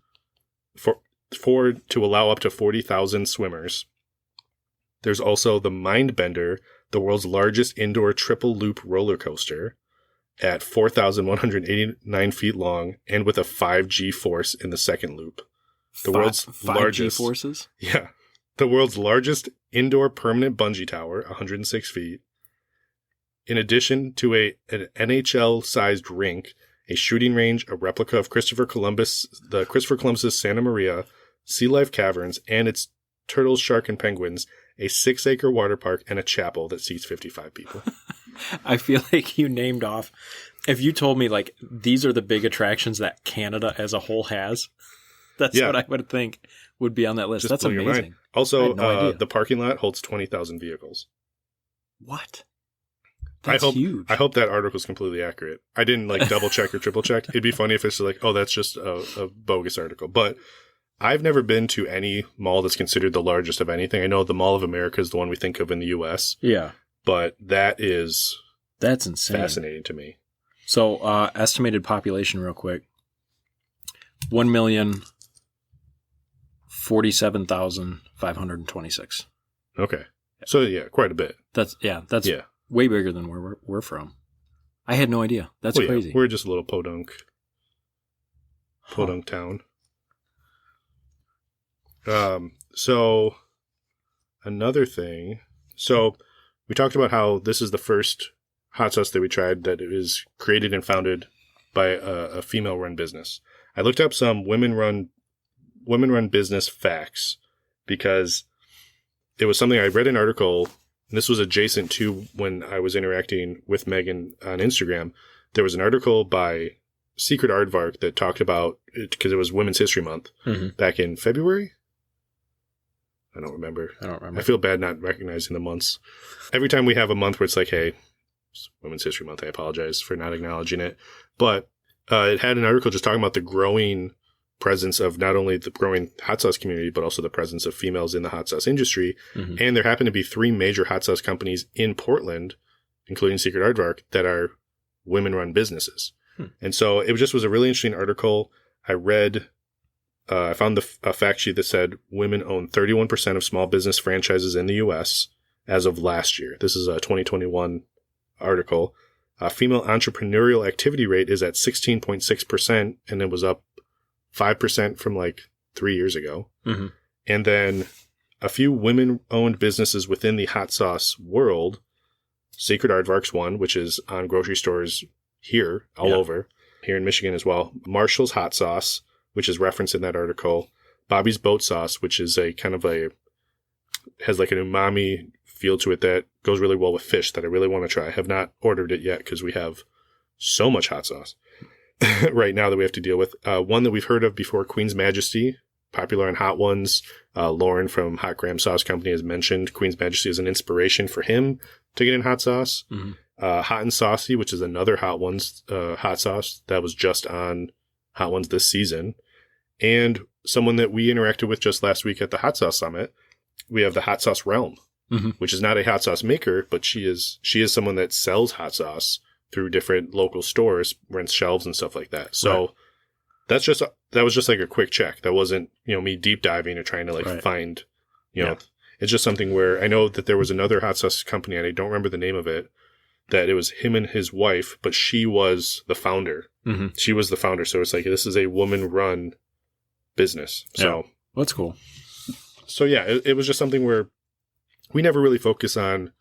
to allow up to 40,000 swimmers. There's also the Mindbender, the world's largest indoor triple loop roller coaster at 4,189 feet long and with a 5G force in the second loop. The world's 5G largest forces? Yeah. The world's largest indoor permanent bungee tower, 106 feet. In addition to an NHL-sized rink, a shooting range, a replica of Christopher Columbus's Santa Maria, sea life caverns, and its turtles, shark, and penguins, a 6-acre water park, and a chapel that seats 55 people. I feel like you named off... If you told me, like, these are the big attractions that Canada as a whole has, that's what I would think would be on that list. Just That's blew your mind. amazing. Also, no idea. the parking lot holds 20,000 vehicles. What? That's huge. I hope that article is completely accurate. I didn't like double check or triple check. It'd be funny if it's like, oh, that's just a bogus article. But I've never been to any mall that's considered the largest of anything. I know the Mall of America is the one we think of in the U.S. Yeah. But that's insane. fascinating to me. So, estimated population real quick. 1,047,526. Okay. So, yeah, quite a bit. That's way bigger than where we're from. I had no idea. That's crazy. Yeah, we're just a little podunk town. So, another thing. So, we talked about how this is the first hot sauce that we tried that is created and founded by a female-run business. I looked up some women-run business facts because it was something I read an article, and this was adjacent to when I was interacting with Megan on Instagram. There was an article by Secret Aardvark that talked about it because it was Women's History Month back in February. I don't remember. I feel bad not recognizing the months. Every time we have a month where it's like, hey, it's Women's History Month, I apologize for not acknowledging it. But it had an article just talking about the growing presence of not only the growing hot sauce community, but also the presence of females in the hot sauce industry. Mm-hmm. And there happen to be 3 major hot sauce companies in Portland, including Secret Aardvark, that are women-run businesses. And so it just was a really interesting article. I read... I found a fact sheet that said women own 31% of small business franchises in the U.S. as of last year. This is a 2021 article. Female entrepreneurial activity rate is at 16.6%, and it was up 5% from like 3 years ago. Mm-hmm. And then a few women-owned businesses within the hot sauce world. Secret Aardvark's one, which is on grocery stores here, all over, here in Michigan as well. Marshall's Hot Sauce, which is referenced in that article. Bobby's Boat Sauce, which is a kind of has like an umami feel to it that goes really well with fish that I really want to try. I have not ordered it yet because we have so much hot sauce right now that we have to deal with. One that we've heard of before, Queen's Majesty, popular on Hot Ones. Lauren from Hot Graham Sauce Company has mentioned Queen's Majesty as an inspiration for him to get in hot sauce. Mm-hmm. Hot and Saucy, which is another Hot Ones hot sauce that was just on Hot Ones this season. And someone that we interacted with just last week at the Hot Sauce Summit, we have the Hot Sauce Realm, which is not a hot sauce maker, but she is someone that sells hot sauce through different local stores, rents shelves and stuff like that. So that was just like a quick check. That wasn't, me deep diving or trying to find, it's just something where I know that there was another hot sauce company, and I don't remember the name of it, that it was him and his wife, but she was the founder. Mm-hmm. She was the founder. So it's like, this is a woman-run business. So that's cool. So yeah, it was just something where we never really focus on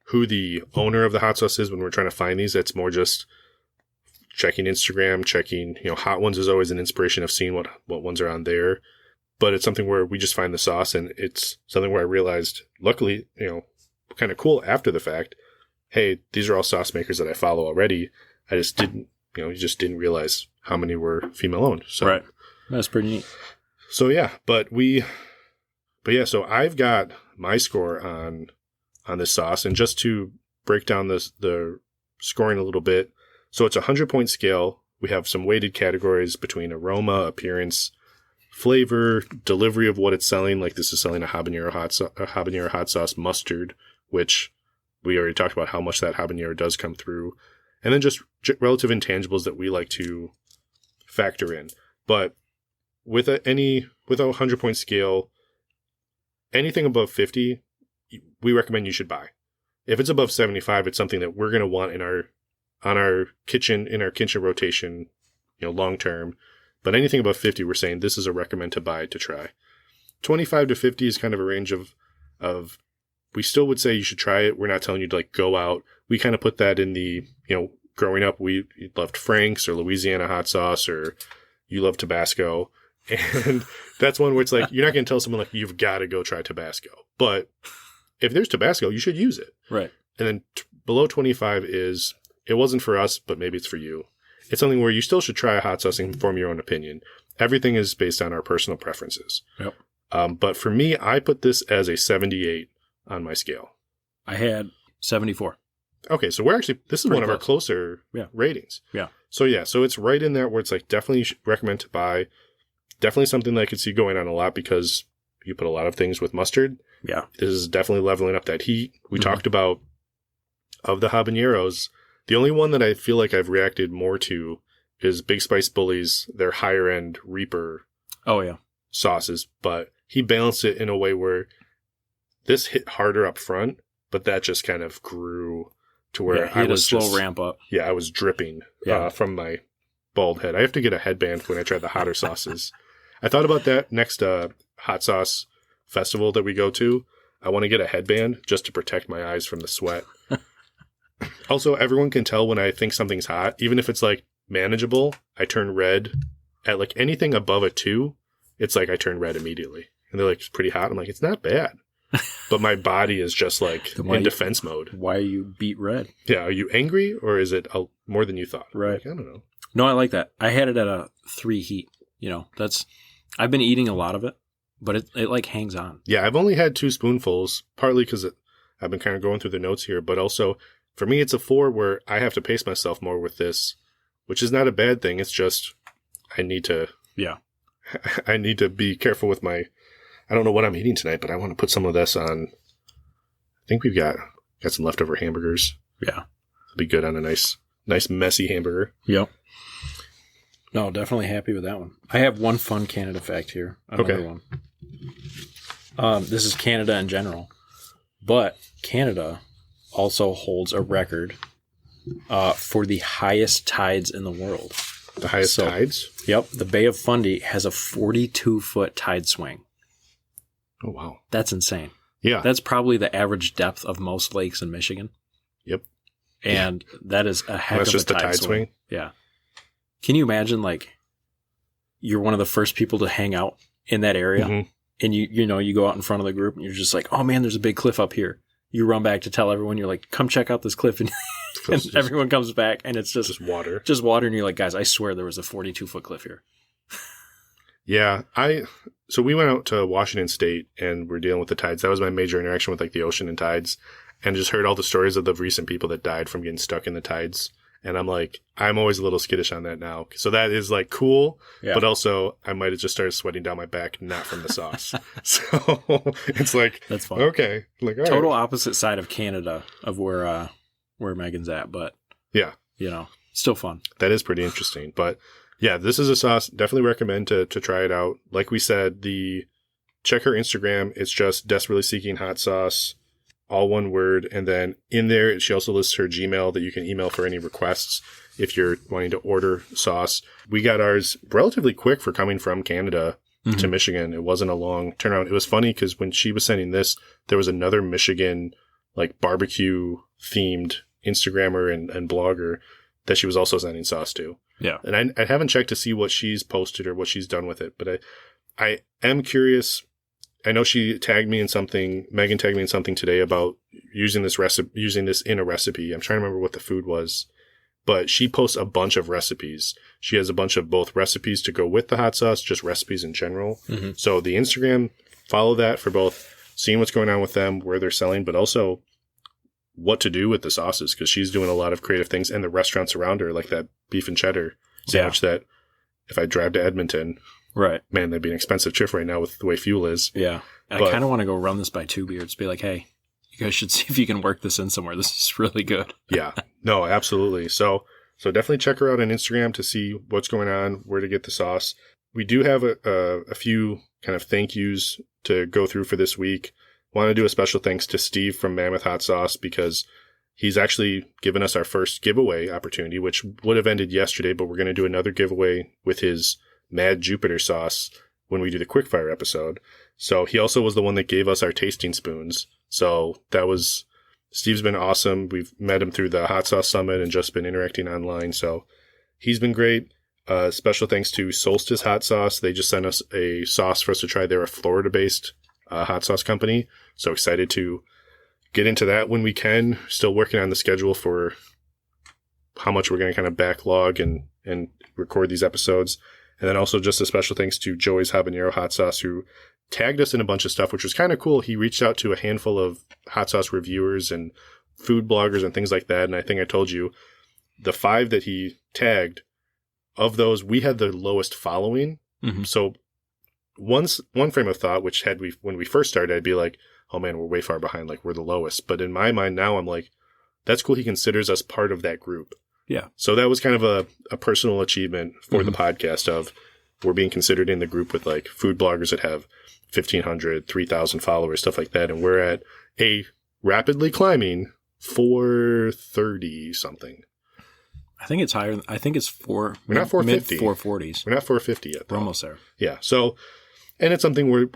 who the owner of the hot sauce is when we're trying to find these. It's more just checking Instagram, checking, Hot Ones is always an inspiration of seeing what ones are on there. But it's something where we just find the sauce, and it's something where I realized, luckily, kind of cool after the fact, hey, these are all sauce makers that I follow already. I just didn't, you just didn't realize how many were female owned. So, right. That's pretty neat. So yeah, so I've got my score on this sauce, and just to break down the scoring a little bit. So it's a 100-point scale. We have some weighted categories between aroma, appearance, flavor, delivery of what it's selling. Like this is selling a habanero hot sauce mustard, which we already talked about how much that habanero does come through. And then just relative intangibles that we like to factor in. But with a 100-point scale, anything above 50, we recommend you should buy. If it's above 75, it's something that we're going to want in our kitchen rotation, long term. But anything above 50, we're saying this is a recommend to buy, to try. 25 to 50 is kind of a range of we still would say you should try it. We're not telling you to go out. We kind of put that in the, growing up, we loved Frank's or Louisiana hot sauce, or you love Tabasco. And that's one where it's like, you're not going to tell someone you've got to go try Tabasco. But if there's Tabasco, you should use it. Right. And then below 25 is, it wasn't for us, but maybe it's for you. It's something where you still should try a hot sauce and form your own opinion. Everything is based on our personal preferences. Yep. But for me, I put this as a 78 on my scale. I had 74. Okay, so this is one of our closer ratings. Yeah. So it's right in there where it's definitely recommend to buy. Definitely something that I could see going on a lot because you put a lot of things with mustard. Yeah. This is definitely leveling up that heat. We talked about, of the habaneros, the only one that I feel like I've reacted more to is Big Spice Bully's, their higher end Reaper sauces. But he balanced it in a way where this hit harder up front, but that just kind of grew to where I was a slow ramp up. Yeah, I was dripping from my bald head. I have to get a headband when I try the hotter sauces. I thought about that next hot sauce festival that we go to. I want to get a headband just to protect my eyes from the sweat. Also, everyone can tell when I think something's hot, even if it's manageable. I turn red at anything above a 2. It's I turn red immediately, and they're it's pretty hot. I'm it's not bad, but my body is just in defense mode. Why are you beat red? Yeah, are you angry or is it more than you thought? Right. I don't know. No, I like that. I had it at a 3 heat. I've been eating a lot of it, but it hangs on. Yeah, I've only had 2 spoonfuls, partly because I've been kind of going through the notes here, but also for me, it's a 4 where I have to pace myself more with this, which is not a bad thing. It's just I need to I need to be careful with I don't know what I'm eating tonight, but I want to put some of this on. I think we've got some leftover hamburgers. Yeah. It'll be good on a nice messy hamburger. Yep. No, definitely happy with that one. I have one fun Canada fact here. Another one. This is Canada in general, but Canada also holds a record for the highest tides in the world. The highest tides? Yep. The Bay of Fundy has a 42-foot tide swing. Oh, wow. That's insane. Yeah. That's probably the average depth of most lakes in Michigan. Yep. And that is a heck of a tide swing. That's just the tide swing? Yeah. Can you imagine, you're one of the first people to hang out in that area, and you go out in front of the group, and you're just oh, man, there's a big cliff up here. You run back to tell everyone, you're come check out this cliff, and everyone comes back, and it's just water. Just water, and you're guys, I swear there was a 42-foot cliff here. Yeah, so we went out to Washington State, and we're dealing with the tides. That was my major interaction with the ocean and tides, and just heard all the stories of the recent people that died from getting stuck in the tides. And I'm I'm always a little skittish on that now. So that is cool, but also I might have just started sweating down my back, not from the sauce. So it's that's fun. Okay. All total right. Opposite side of Canada of where Megan's at, but yeah, still fun. That is pretty interesting. But yeah, this is a sauce. Definitely recommend to try it out. Like we said, check her Instagram. It's just Desperately Seeking Hot Sauce. All one word. And then in there, she also lists her Gmail that you can email for any requests if you're wanting to order sauce. We got ours relatively quick for coming from Canada to Michigan. It wasn't a long turnaround. It was funny because when she was sending this, there was another Michigan like barbecue themed Instagrammer and blogger that she was also sending sauce to. Yeah. And I haven't checked to see what she's posted or what she's done with it, but I am curious. I know she tagged me in something, Megan tagged me in something today about using this in a recipe. I'm trying to remember what the food was, but she posts a bunch of recipes. She has a bunch of both recipes to go with the hot sauce, just recipes in general. Mm-hmm. So the Instagram, follow that for both seeing what's going on with them, where they're selling, but also what to do with the sauces, because she's doing a lot of creative things, and the restaurants around her, like that beef and cheddar sandwich that if I drive to Edmonton, right, man, that'd be an expensive trip right now with the way fuel is. Yeah. And I kind of want to go run this by Two Beards, be like, hey, you guys should see if you can work this in somewhere. This is really good. Yeah, no, absolutely. So definitely check her out on Instagram to see what's going on, where to get the sauce. We do have a few kind of thank yous to go through for this week. Want to do a special thanks to Steve from Mammoth Hot Sauce, because he's actually given us our first giveaway opportunity, which would have ended yesterday, but we're going to do another giveaway with his Mad Jupiter sauce when we do the quickfire episode. So he also was the one that gave us our tasting spoons. So Steve's been awesome. We've met him through the Hot Sauce Summit and just been interacting online. So he's been great. Special thanks to Solstice Hot Sauce. They just sent us a sauce for us to try. They're a Florida-based hot sauce company. So excited to get into that when we can. Still working on the schedule for how much we're going to kind of backlog and record these episodes. And then also just a special thanks to Joey's Habanero Hot Sauce, who tagged us in a bunch of stuff, which was kind of cool. He reached out to a handful of hot sauce reviewers and food bloggers and things like that. And I think I told you the 5 that he tagged, of those, we had the lowest following. Mm-hmm. So one frame of thought, which when we first started, I'd be like, oh man, we're way far behind. Like, we're the lowest. But in my mind now, I'm like, that's cool. He considers us part of that group. Yeah. So that was kind of a personal achievement for the podcast of we're being considered in the group with like food bloggers that have 1,500, 3,000 followers, stuff like that. And we're at a rapidly climbing 430 something. I think it's higher. I think it's We're not 450. Mid 440s. We're not 450 yet, though. We're almost there. Yeah. So, and it's something where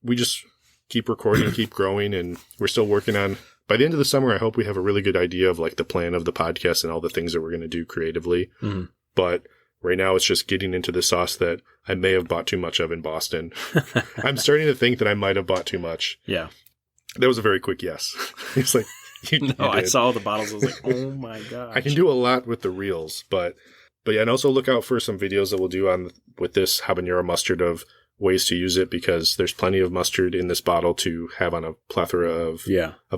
we just keep recording, keep growing, and we're still working on. By the end of the summer, I hope we have a really good idea of like the plan of the podcast and all the things that we're going to do creatively. Mm-hmm. But right now, it's just getting into the sauce that I may have bought too much of in Boston. I'm starting to think that I might have bought too much. Yeah. That was a very quick yes. It's like, I saw the bottles. I was like, oh my gosh. I can do a lot with the reels, but yeah, and also look out for some videos that we'll do with this habanero mustard of ways to use it, because there's plenty of mustard in this bottle to have on a plethora of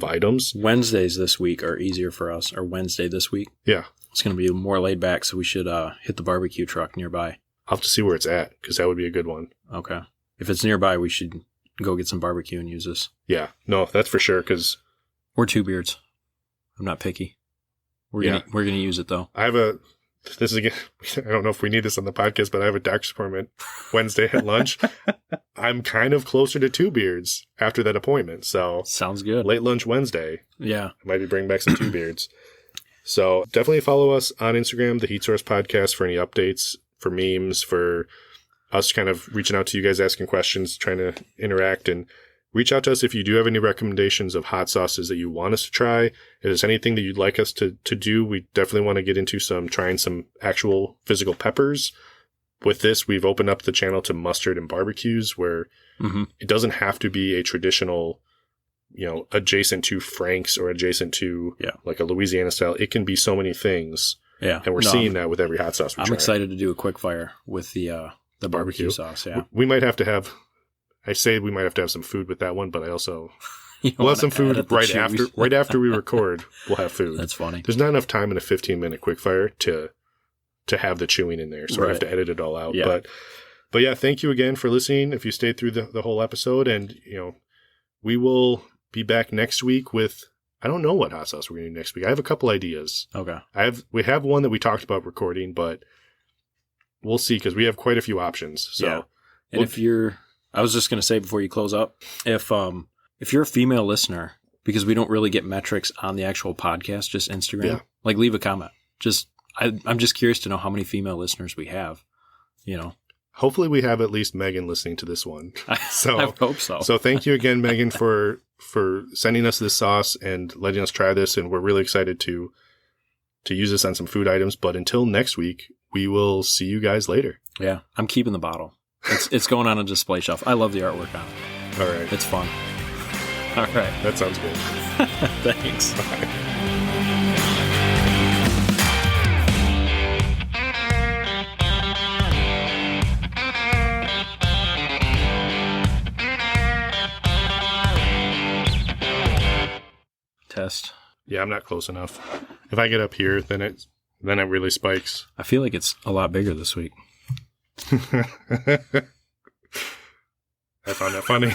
items. Wednesdays this week are easier for us, or Wednesday this week. Yeah. It's going to be more laid back, so we should hit the barbecue truck nearby. I'll have to see where it's at, because that would be a good one. Okay. If it's nearby, we should go get some barbecue and use this. Yeah. No, that's for sure, because... We're Two Beards. I'm not picky. We're gonna use it, though. I don't know if we need this on the podcast, but I have a doctor's appointment Wednesday at lunch. I'm kind of closer to Two Beards after that appointment. So sounds good. Late lunch Wednesday. Yeah. I might be bringing back some Two Beards. So definitely follow us on Instagram, the Heat Source Podcast, for any updates, for memes, for us kind of reaching out to you guys, asking questions, trying to interact, and reach out to us if you do have any recommendations of hot sauces that you want us to try. If there's anything that you'd like us to do, we definitely want to get into trying some actual physical peppers. With this, we've opened up the channel to mustard and barbecues, where it doesn't have to be a traditional, adjacent to Frank's or adjacent to like a Louisiana style. It can be so many things. Yeah. And we're seeing that with every hot sauce we try. I'm excited to do a quick fire with the barbecue sauce. Yeah. We might have to have... I say we might have to have some food with that one, but I also we'll have some food right after we record. We'll have food. That's funny. There's not enough time in a 15-minute quickfire to have the chewing in there, so I have to edit it all out. Yeah. But yeah, thank you again for listening. If you stayed through the whole episode, and we will be back next week with, I don't know what hot sauce we're going to do next week. I have a couple ideas. Okay. We have one that we talked about recording, but we'll see, because we have quite a few options. So and I was just going to say before you close up, if you're a female listener, because we don't really get metrics on the actual podcast, just Instagram, like leave a comment. I'm just curious to know how many female listeners we have, Hopefully we have at least Megan listening to this one. So I hope so. So thank you again, Megan, for for sending us this sauce and letting us try this. And we're really excited to use this on some food items. But until next week, we will see you guys later. Yeah, I'm keeping the bottle. It's going on a display shelf. I love the artwork on it. All right. It's fun. All right. That sounds good. Thanks. Bye. Test. Yeah, I'm not close enough. If I get up here, then it really spikes. I feel like it's a lot bigger this week. I found that funny.